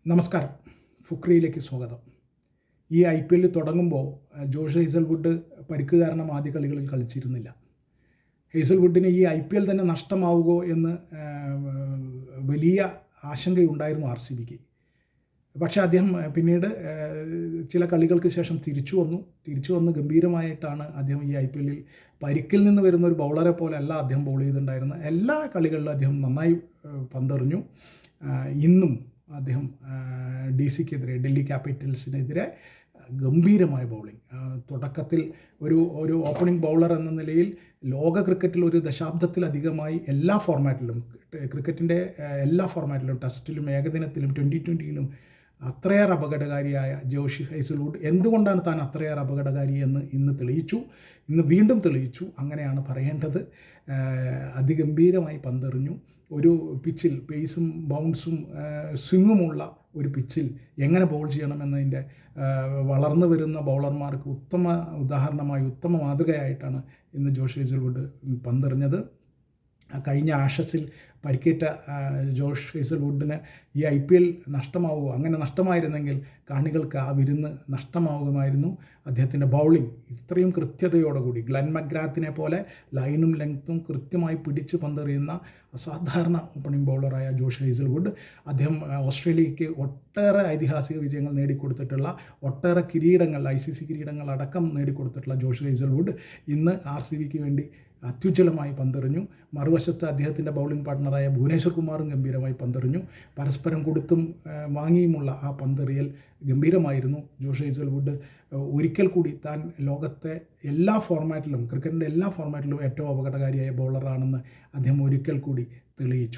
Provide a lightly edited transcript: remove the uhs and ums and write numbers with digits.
നമസ്കാരം. ഫുക്രിയിലേക്ക് സ്വാഗതം. ഈ IPL തുടങ്ങുമ്പോൾ ജോഷ് ഹേസൽവുഡ് പരിക്ക് കാരണം ആദ്യ കളികളിൽ കളിച്ചിരുന്നില്ല. ഹേസൽവുഡിന് ഈ IPL തന്നെ നഷ്ടമാവുമോ എന്ന് വലിയ ആശങ്കയുണ്ടായിരുന്നു RCBക്ക്. പക്ഷേ അദ്ദേഹം പിന്നീട് ചില കളികൾക്ക് ശേഷം തിരിച്ചു വന്ന് ഗംഭീരമായിട്ടാണ് അദ്ദേഹം ഈ IPLൽ പരിക്കിൽ നിന്ന് വരുന്ന ഒരു ബൗളറെ പോലെ അല്ല അദ്ദേഹം ബൗൾ ചെയ്തിട്ടുണ്ടായിരുന്നത്. എല്ലാ കളികളിലും അദ്ദേഹം നന്നായി പന്തെറിഞ്ഞു. ഇന്നും അദ്ദേഹം ഡൽഹി ക്യാപിറ്റൽസിനെതിരെ ഗംഭീരമായ ബൗളിംഗ്. തുടക്കത്തിൽ ഒരു ഓപ്പണിംഗ് ബൗളർ എന്ന നിലയിൽ ലോക ക്രിക്കറ്റിൽ ഒരു ദശാബ്ദത്തിലധികമായി എല്ലാ ഫോർമാറ്റിലും ക്രിക്കറ്റിൻ്റെ എല്ലാ ഫോർമാറ്റിലും ടെസ്റ്റിലും ഏകദിനത്തിലും 2020-ലും അത്രയേറെ അപകടകാരിയായ ജോഷ് ഹേസൽവുഡ് എന്തുകൊണ്ടാണ് താൻ അത്രയേറെ അപകടകാരി എന്ന് ഇന്ന് വീണ്ടും തെളിയിച്ചു. അങ്ങനെയാണ് പറയേണ്ടത്. അതിഗംഭീരമായി പന്തെറിഞ്ഞു. ഒരു പിച്ചിൽ പേസും ബൗൺസും സ്വിങ്ങുമുള്ള ഒരു പിച്ചിൽ എങ്ങനെ ബോൾ ചെയ്യണമെന്നതിൻ്റെ വളർന്നു വരുന്ന ബൗളർമാർക്ക് ഉത്തമ ഉദാഹരണമായി ഉത്തമ മാതൃകയായിട്ടാണ് ഇന്ന് ജോഷ് ഹേസൽവുഡ് പന്തെറിഞ്ഞത്. കഴിഞ്ഞ ആഷസിൽ പരിക്കേറ്റ ജോഷ് ഹേസൽവുഡിന് ഈ IPL നഷ്ടമാവുമോ? അങ്ങനെ നഷ്ടമായിരുന്നെങ്കിൽ കാണികൾക്ക് ആ വിരുന്ന് നഷ്ടമാവുമായിരുന്നു. അദ്ദേഹത്തിൻ്റെ ബൗളിംഗ് ഇത്രയും കൃത്യതയോടുകൂടി ഗ്ലെൻ മക്ഗ്രാത്തിനെ പോലെ ലൈനും ലെങ്ത്തും കൃത്യമായി പിടിച്ച് പന്തെറിയുന്ന അസാധാരണ ഓപ്പണിംഗ് ബൗളറായ ജോഷ് ഹേസൽവുഡ്, അദ്ദേഹം ഓസ്ട്രേലിയയ്ക്ക് ഒട്ടേറെ ഐതിഹാസിക വിജയങ്ങൾ നേടിക്കൊടുത്തിട്ടുള്ള ഒട്ടേറെ കിരീടങ്ങൾ ICC കിരീടങ്ങൾ അടക്കം നേടിക്കൊടുത്തിട്ടുള്ള ജോഷ് ഹേസൽവുഡ് ഇന്ന് RCBക്ക് വേണ്ടി അത്യുജ്വലമായി പന്തെറിഞ്ഞു. മറുവശത്ത് അദ്ദേഹത്തിൻ്റെ ബൗളിംഗ് പാർട്ട്ണറായ ഭുവനേശ്വർ കുമാറും ഗംഭീരമായി പന്തെറിഞ്ഞു. പരസ്പരം കൊടുത്തും വാങ്ങിയുമുള്ള ആ പന്തെറിയൽ ഗംഭീരമായിരുന്നു. ജോഷ് ഹേസൽവുഡ് ഒരിക്കൽ കൂടി താൻ ലോകത്തെ എല്ലാ ഫോർമാറ്റിലും ക്രിക്കറ്റിൻ്റെ എല്ലാ ഫോർമാറ്റിലും ഏറ്റവും അപകടകാരിയായ ബൗളറാണെന്ന് അദ്ദേഹം ഒരിക്കൽ കൂടി തെളിയിച്ചു.